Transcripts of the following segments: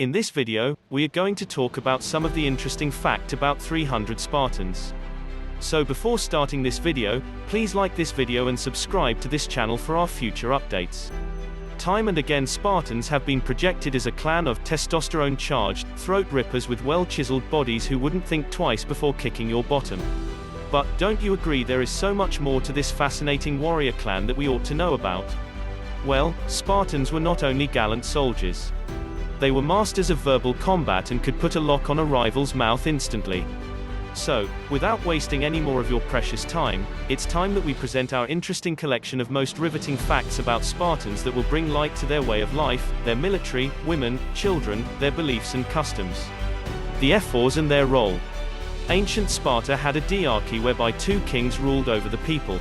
In this video, we are going to talk about some of the interesting fact about 300 Spartans. So before starting this video, please like this video and subscribe to this channel for our future updates. Time and again Spartans have been projected as a clan of testosterone-charged, throat-rippers with well-chiseled bodies who wouldn't think twice before kicking your bottom. But, don't you agree there is so much more to this fascinating warrior clan that we ought to know about? Well, Spartans were not only gallant soldiers. They were masters of verbal combat and could put a lock on a rival's mouth instantly. So, without wasting any more of your precious time, it's time that we present our interesting collection of most riveting facts about Spartans that will bring light to their way of life, their military, women, children, their beliefs and customs. The Ephors and their role. Ancient Sparta had a diarchy whereby two kings ruled over the people.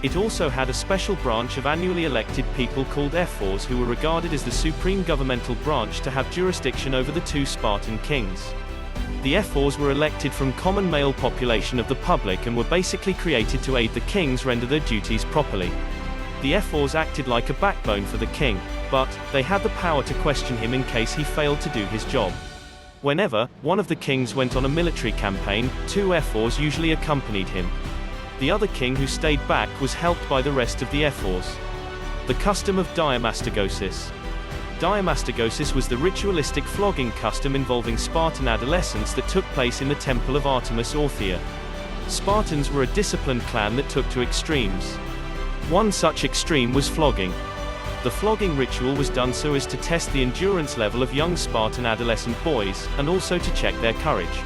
It also had a special branch of annually elected people called Ephors who were regarded as the supreme governmental branch to have jurisdiction over the two Spartan kings. The Ephors were elected from common male population of the public and were basically created to aid the kings render their duties properly. The Ephors acted like a backbone for the king, but they had the power to question him in case he failed to do his job. Whenever one of the kings went on a military campaign, two Ephors usually accompanied him. The other king who stayed back was helped by the rest of the Ephors. The custom of diamastigosis. Diamastigosis was the ritualistic flogging custom involving Spartan adolescents that took place in the temple of Artemis Orthia. Spartans were a disciplined clan that took to extremes. One such extreme was flogging. The flogging ritual was done so as to test the endurance level of young Spartan adolescent boys, and also to check their courage.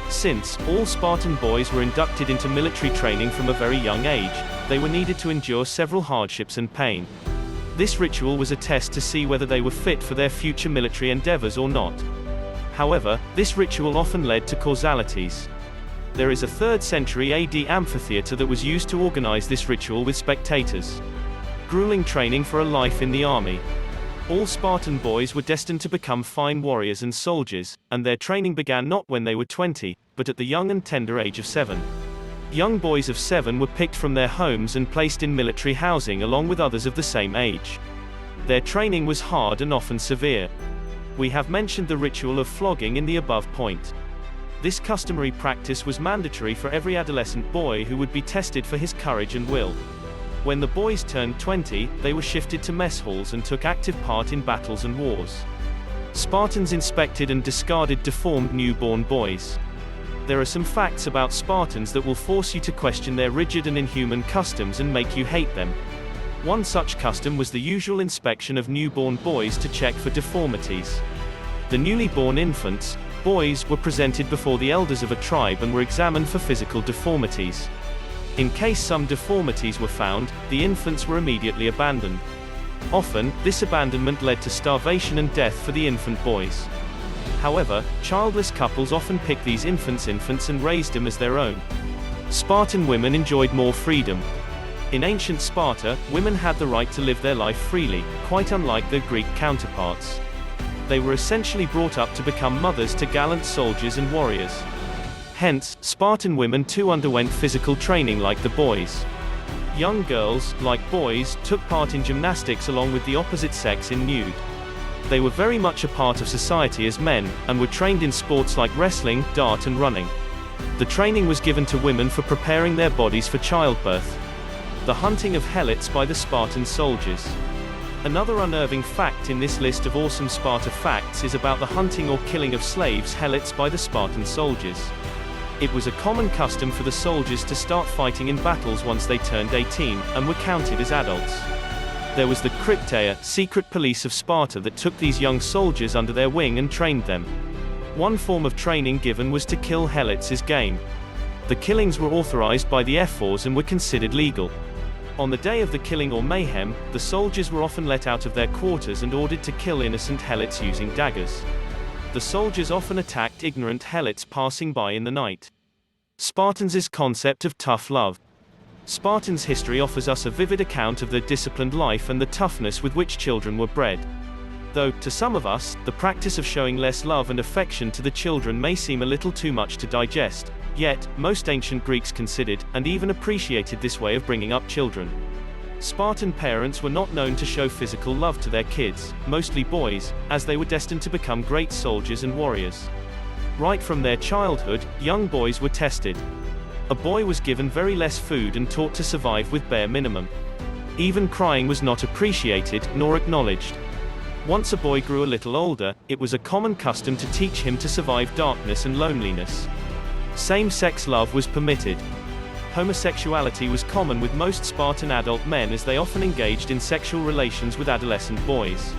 Since all Spartan boys were inducted into military training from a very young age, they were needed to endure several hardships and pain. This ritual was a test to see whether they were fit for their future military endeavors or not. However, this ritual often led to causalities. There is a 3rd century AD amphitheater that was used to organize this ritual with spectators. Grueling training for a life in the army. All Spartan boys were destined to become fine warriors and soldiers, and their training began not when they were 20, but at the young and tender age of 7. Young boys of 7 were picked from their homes and placed in military housing along with others of the same age. Their training was hard and often severe. We have mentioned the ritual of flogging in the above point. This customary practice was mandatory for every adolescent boy who would be tested for his courage and will. When the boys turned 20, they were shifted to mess halls and took active part in battles and wars. Spartans inspected and discarded deformed newborn boys. There are some facts about Spartans that will force you to question their rigid and inhuman customs and make you hate them. One such custom was the usual inspection of newborn boys to check for deformities. The newly born infants, boys, were presented before the elders of a tribe and were examined for physical deformities. In case some deformities were found, the infants were immediately abandoned. Often, this abandonment led to starvation and death for the infant boys. However, childless couples often picked these infants and raised them as their own. Spartan women enjoyed more freedom. In ancient Sparta, women had the right to live their life freely, quite unlike their Greek counterparts. They were essentially brought up to become mothers to gallant soldiers and warriors. Hence, Spartan women too underwent physical training like the boys. Young girls, like boys, took part in gymnastics along with the opposite sex in nude. They were very much a part of society as men, and were trained in sports like wrestling, dart and running. The training was given to women for preparing their bodies for childbirth. The hunting of Helots by the Spartan soldiers. Another unnerving fact in this list of awesome Sparta facts is about the hunting or killing of slaves Helots by the Spartan soldiers. It was a common custom for the soldiers to start fighting in battles once they turned 18, and were counted as adults. There was the Crypteia, secret police of Sparta that took these young soldiers under their wing and trained them. One form of training given was to kill Helots as game. The killings were authorized by the Ephors and were considered legal. On the day of the killing or mayhem, the soldiers were often let out of their quarters and ordered to kill innocent Helots using daggers. The soldiers often attacked ignorant Helots passing by in the night. Spartans' concept of tough love. Spartans' history offers us a vivid account of their disciplined life and the toughness with which children were bred. Though, to some of us, the practice of showing less love and affection to the children may seem a little too much to digest, yet, most ancient Greeks considered, and even appreciated this way of bringing up children. Spartan parents were not known to show physical love to their kids, mostly boys, as they were destined to become great soldiers and warriors. Right from their childhood, young boys were tested. A boy was given very less food and taught to survive with bare minimum. Even crying was not appreciated, nor acknowledged. Once a boy grew a little older, it was a common custom to teach him to survive darkness and loneliness. Same-sex love was permitted. Homosexuality was common with most Spartan adult men, as they often engaged in sexual relations with adolescent boys.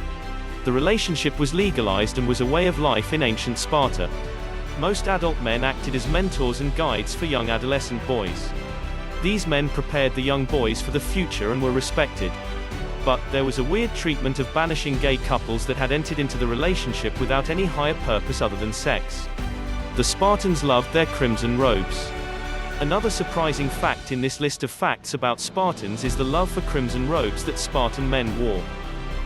The relationship was legalized and was a way of life in ancient Sparta. Most adult men acted as mentors and guides for young adolescent boys. These men prepared the young boys for the future and were respected. But there was a weird treatment of banishing gay couples that had entered into the relationship without any higher purpose other than sex. The Spartans loved their crimson robes. Another surprising fact in this list of facts about Spartans is the love for crimson robes that Spartan men wore.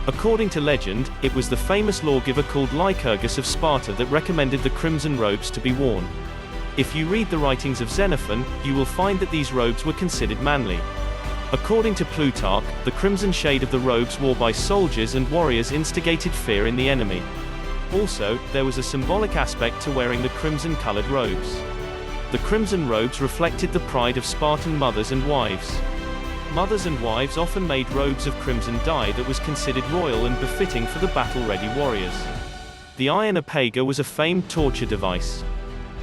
According to legend, it was the famous lawgiver called Lycurgus of Sparta that recommended the crimson robes to be worn. If you read the writings of Xenophon, you will find that these robes were considered manly. According to Plutarch, the crimson shade of the robes worn by soldiers and warriors instigated fear in the enemy. Also, there was a symbolic aspect to wearing the crimson-colored robes. The crimson robes reflected the pride of Spartan mothers and wives. Mothers and wives often made robes of crimson dye that was considered royal and befitting for the battle-ready warriors. The Iron Apega was a famed torture device.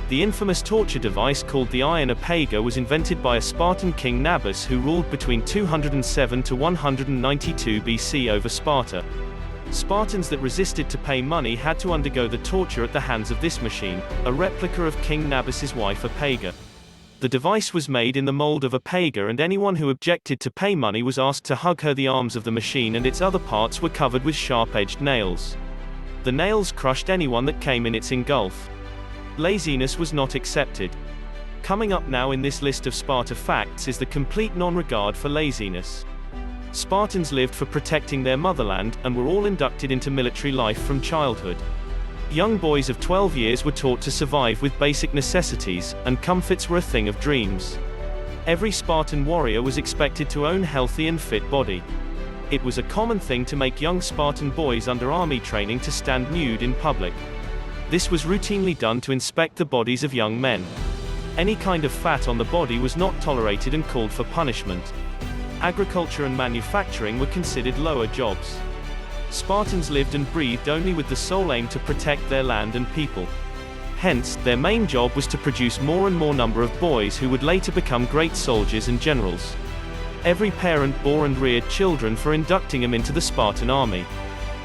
The infamous torture device called the Iron Apega was invented by a Spartan king Nabis, who ruled between 207 to 192 BC over Sparta. Spartans that resisted to pay money had to undergo the torture at the hands of this machine, a replica of King Nabis's wife Apega. The device was made in the mold of Apega, and anyone who objected to pay money was asked to hug her. The arms of the machine and its other parts were covered with sharp-edged nails. The nails crushed anyone that came in its engulf. Laziness was not accepted. Coming up now in this list of Sparta facts is the complete non-regard for laziness. Spartans lived for protecting their motherland, and were all inducted into military life from childhood. Young boys of 12 years were taught to survive with basic necessities, and comforts were a thing of dreams. Every Spartan warrior was expected to own a healthy and fit body. It was a common thing to make young Spartan boys under army training to stand nude in public. This was routinely done to inspect the bodies of young men. Any kind of fat on the body was not tolerated and called for punishment. Agriculture and manufacturing were considered lower jobs. Spartans lived and breathed only with the sole aim to protect their land and people. Hence, their main job was to produce more and more number of boys who would later become great soldiers and generals. Every parent bore and reared children for inducting them into the Spartan army.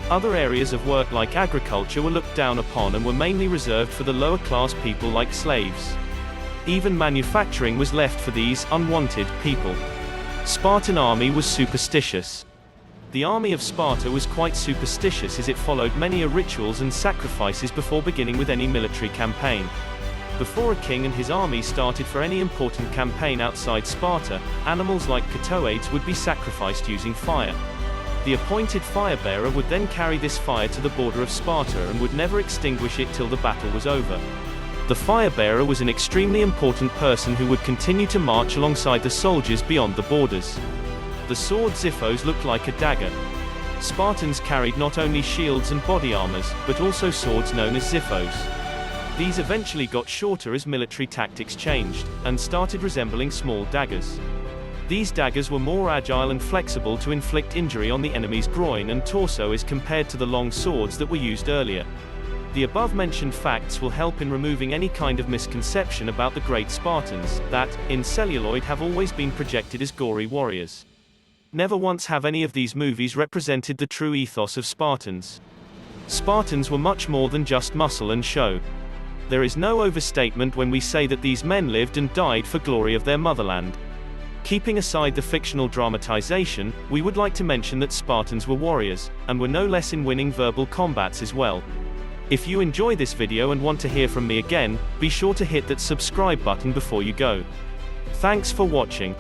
Other areas of work like agriculture were looked down upon and were mainly reserved for the lower class people like slaves. Even manufacturing was left for these unwanted people. Spartan army was superstitious. The army of Sparta was quite superstitious, as it followed many rituals and sacrifices before beginning with any military campaign. Before a king and his army started for any important campaign outside Sparta, animals like catoades would be sacrificed using fire. The appointed fire-bearer would then carry this fire to the border of Sparta and would never extinguish it till the battle was over. The fire-bearer was an extremely important person who would continue to march alongside the soldiers beyond the borders. The sword Xiphos looked like a dagger. Spartans carried not only shields and body armors, but also swords known as Xiphos. These eventually got shorter as military tactics changed, and started resembling small daggers. These daggers were more agile and flexible to inflict injury on the enemy's groin and torso as compared to the long swords that were used earlier. The above-mentioned facts will help in removing any kind of misconception about the great Spartans, that, in celluloid, have always been projected as gory warriors. Never once have any of these movies represented the true ethos of Spartans. Spartans were much more than just muscle and show. There is no overstatement when we say that these men lived and died for glory of their motherland. Keeping aside the fictional dramatization, we would like to mention that Spartans were warriors, and were no less in winning verbal combats as well. If you enjoy this video and want to hear from me again, be sure to hit that subscribe button before you go. Thanks for watching.